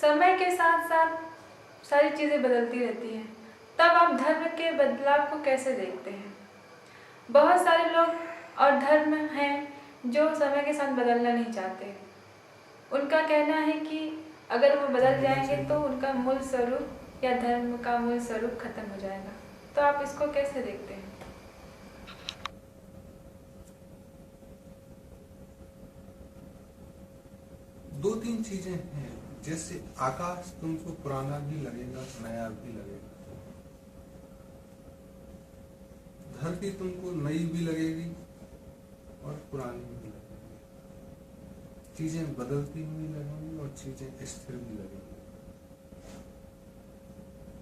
समय के साथ साथ सारी चीज़ें बदलती रहती हैं, तब आप धर्म के बदलाव को कैसे देखते हैं? बहुत सारे लोग और धर्म हैं जो समय के साथ बदलना नहीं चाहते। उनका कहना है कि अगर वो बदल जाएंगे तो उनका मूल स्वरूप या धर्म का मूल स्वरूप खत्म हो जाएगा। तो आप इसको कैसे देखते हैं? दो तीन चीजें हैं, जैसे आकाश तुमको पुराना भी लगेगा, नया भी लगेगा। धरती तुमको नई भी लगेगी और पुरानी भी लगेगी। चीजें बदलती हुई लगेंगी और चीजें स्थिर भी लगेंगी।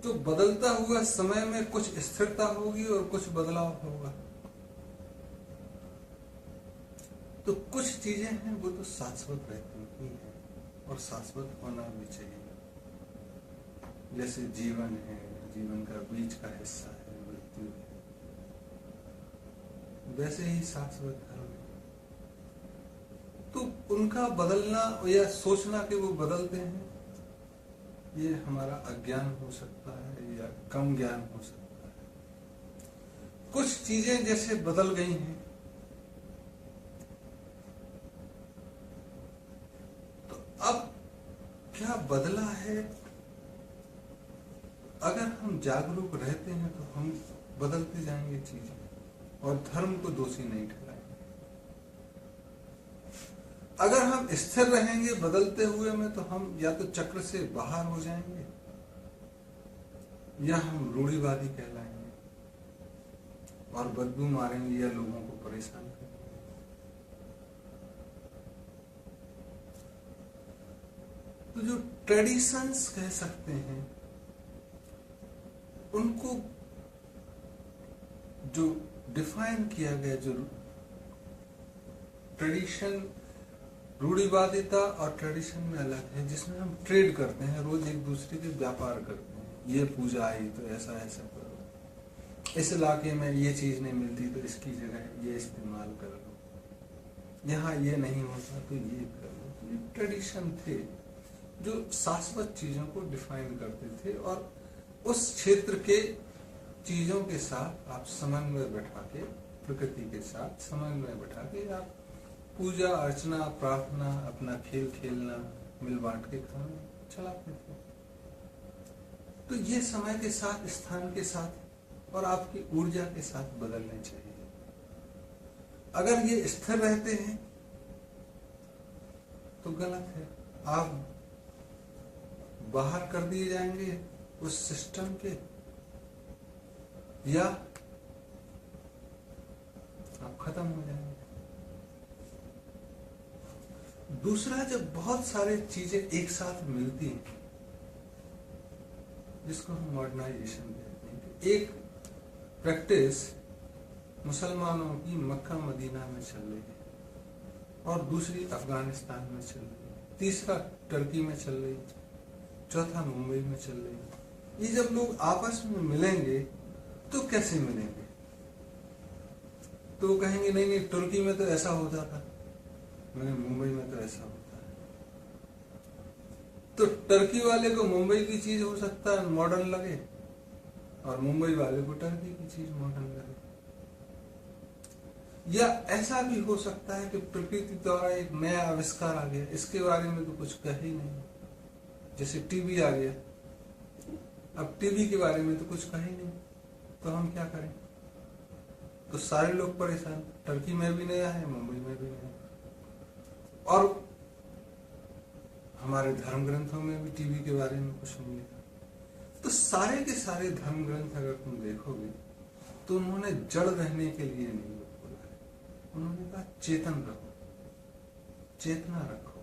तो बदलता हुआ समय में कुछ स्थिरता होगी और कुछ बदलाव होगा। तो कुछ चीजें हैं वो तो शाश्वत रहती ही हैं और शाश्वत होना भी चाहिए। जैसे जीवन है, जीवन का बीच का हिस्सा है, मृत्यु है, वैसे ही शाश्वत धर्म है। तो उनका बदलना या सोचना कि वो बदलते हैं, ये हमारा अज्ञान हो सकता है या कम ज्ञान हो सकता है। कुछ चीजें जैसे बदल गई हैं, अब क्या बदला है? अगर हम जागरूक रहते हैं तो हम बदलते जाएंगे चीजें और धर्म को दोषी नहीं ठहराएंगे। अगर हम स्थिर रहेंगे बदलते हुए में तो हम या तो चक्र से बाहर हो जाएंगे या हम रूढ़िवादी कहलाएंगे और बदबू मारेंगे या लोगों को परेशान करेंगे। तो जो ट्रेडिशंस कह सकते हैं, उनको जो डिफाइन किया गया, जो ट्रेडिशन, रूढ़िवादिता और ट्रेडिशन में अलग है, जिसमें हम ट्रेड करते हैं, रोज एक दूसरे के व्यापार करते हैं। ये पूजा आई तो ऐसा ऐसा करो, इस इलाके में ये चीज नहीं मिलती तो इसकी जगह ये इस्तेमाल कर लो, यहाँ ये नहीं होता तो ये कर लो। ये ट्रेडिशन थे जो शाश्वत चीजों को डिफाइन करते थे और उस क्षेत्र के चीजों के साथ आप समन्वय बैठा के, प्रकृति के साथ समन्वय बैठा के आप पूजा अर्चना, प्रार्थना, अपना खेल खेलना, मिल बांट के खाना चलाते थे। तो ये समय के साथ, स्थान के साथ और आपकी ऊर्जा के साथ बदलने चाहिए। अगर ये स्थिर रहते हैं तो गलत है। आप बाहर कर दिए जाएंगे उस सिस्टम के या आप खत्म हो जाएंगे। दूसरा, जब बहुत सारी चीजें एक साथ मिलती हैं, जिसको हम मॉडर्नाइजेशन कहते हैं, एक प्रैक्टिस मुसलमानों की मक्का मदीना में चल रही है और दूसरी अफगानिस्तान में चल रही है, तीसरा टर्की में चल रही है, चौथा मुंबई में चल रही है। ये जब लोग आपस में मिलेंगे तो कैसे मिलेंगे? तो कहेंगे नहीं नहीं, तुर्की में तो ऐसा होता था, मैंने मुंबई में तो ऐसा होता है। तो टर्की वाले को मुंबई की चीज हो सकता है मॉडर्न लगे और मुंबई वाले को टर्की की चीज मॉडर्न लगे। या ऐसा भी हो सकता है कि प्रकृति द्वारा एक नया आविष्कार आ गया, इसके बारे में तो कुछ कह ही नहीं। जैसे टीवी आ गया, अब टीवी के बारे में तो कुछ कहा ही नहीं, तो हम क्या करें? तो सारे लोग परेशान। टर्की में भी नया है, मुंबई में भी नया है, और हमारे धर्म ग्रंथों में भी टीवी के बारे में कुछ नहीं लिखा। तो सारे के सारे धर्म ग्रंथ अगर तुम देखोगे तो उन्होंने जड़ रहने के लिए नहीं बोला है। उन्होंने कहा चेतन रहो, चेतना रखो,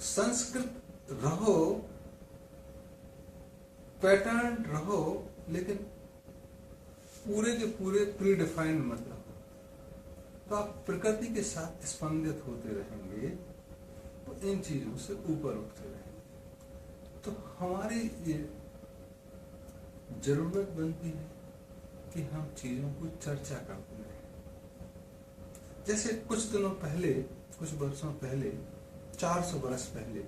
संस्कृत रहो, पैटर्न रहो, लेकिन पूरे के पूरे प्री डिफाइंड मत रहो। तो आप प्रकृति के साथ स्पंदित होते रहेंगे तो इन चीजों से ऊपर उठते रहेंगे। तो हमारी ये जरूरत बनती है कि हम चीजों को चर्चा करते रहें। जैसे कुछ दिनों पहले, कुछ वर्षों पहले 400 बरस पहले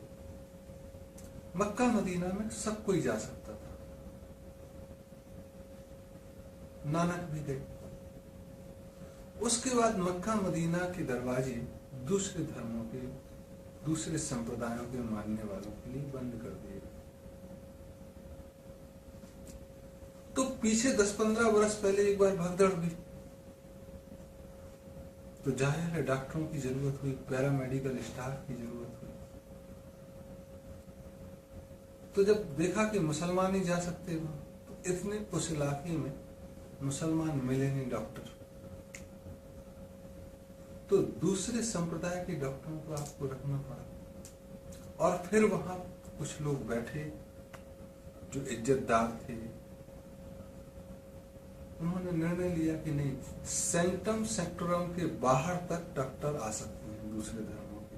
मक्का मदीना में सब कोई जा सकता था। नानक भी गए। उसके बाद मक्का मदीना के दरवाजे दूसरे धर्मों के, दूसरे संप्रदायों के मानने वालों के लिए बंद कर दिए। तो पीछे 10-15 वर्ष पहले एक बार भगदड़ हुई, तो जाहिर है डॉक्टरों की जरूरत हुई, पैरामेडिकल स्टाफ की जरूरत हुई। तो जब देखा कि मुसलमान ही जा सकते वहां, तो इतने उस इलाके में मुसलमान मिले नहीं डॉक्टर, तो दूसरे संप्रदाय के डॉक्टरों को आपको रखना पड़ा। और फिर वहां कुछ लोग बैठे जो इज्जतदार थे, उन्होंने निर्णय लिया कि नहीं, सेंटम सेक्टरम के बाहर तक डॉक्टर आ सकते हैं, दूसरे धर्मों के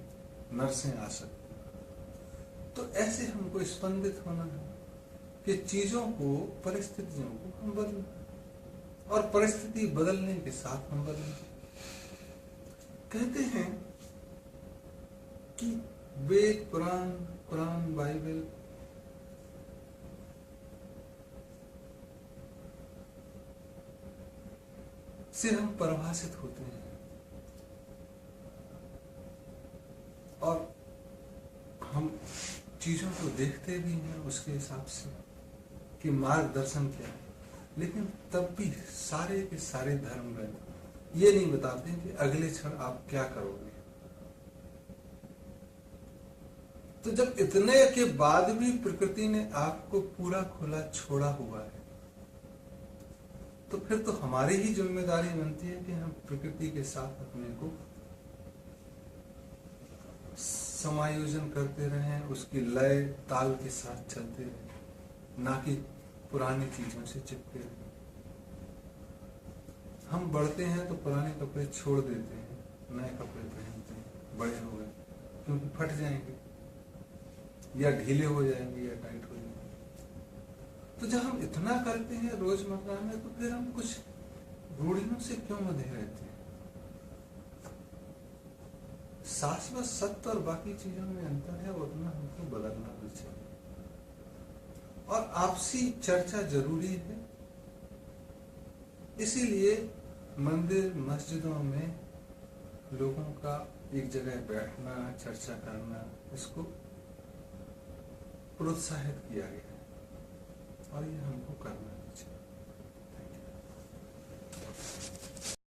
नर्सें आ सकती हैं। तो ऐसे हमको स्पंदित होना है कि चीजों को, परिस्थितियों को हम बदलें, और परिस्थिति बदलने के साथ हम बदलें। कहते हैं कि वेद, कुरान, बाइबल से हम परिभाषित होते हैं, और हम चीजों को देखते भी हैं उसके हिसाब से कि मार्गदर्शन क्या है। लेकिन तब भी सारे के सारे धर्म ग्रंथ ये नहीं बताते कि अगले क्षण आप क्या करोगे। तो जब इतने के बाद भी प्रकृति ने आपको पूरा खुला छोड़ा हुआ है, तो फिर तो हमारी ही जिम्मेदारी बनती है कि हम प्रकृति के साथ अपने को समायोजन करते रहें, उसकी लय ताल के साथ चलते रहें, ना कि पुरानी चीजों से चिपके रहें। हम बढ़ते हैं तो पुराने कपड़े छोड़ देते हैं, नए कपड़े पहनते हैं, बड़े हो गए, क्योंकि फट जाएंगे या ढीले हो जाएंगे या टाइट हो जाएंगे। तो जब हम इतना करते हैं रोजमर्रा में, तो फिर हम कुछ रूढ़ियों से क्यों बंधे रहते हैं? शाश्वत सत्य और बाकी चीजों में अंतर है, उतना हमको बदलना भी चाहिए। और आपसी चर्चा जरूरी है। इसीलिए मंदिर मस्जिदों में लोगों का एक जगह बैठना, चर्चा करना, इसको प्रोत्साहित किया गया है, और ये हमको करना है।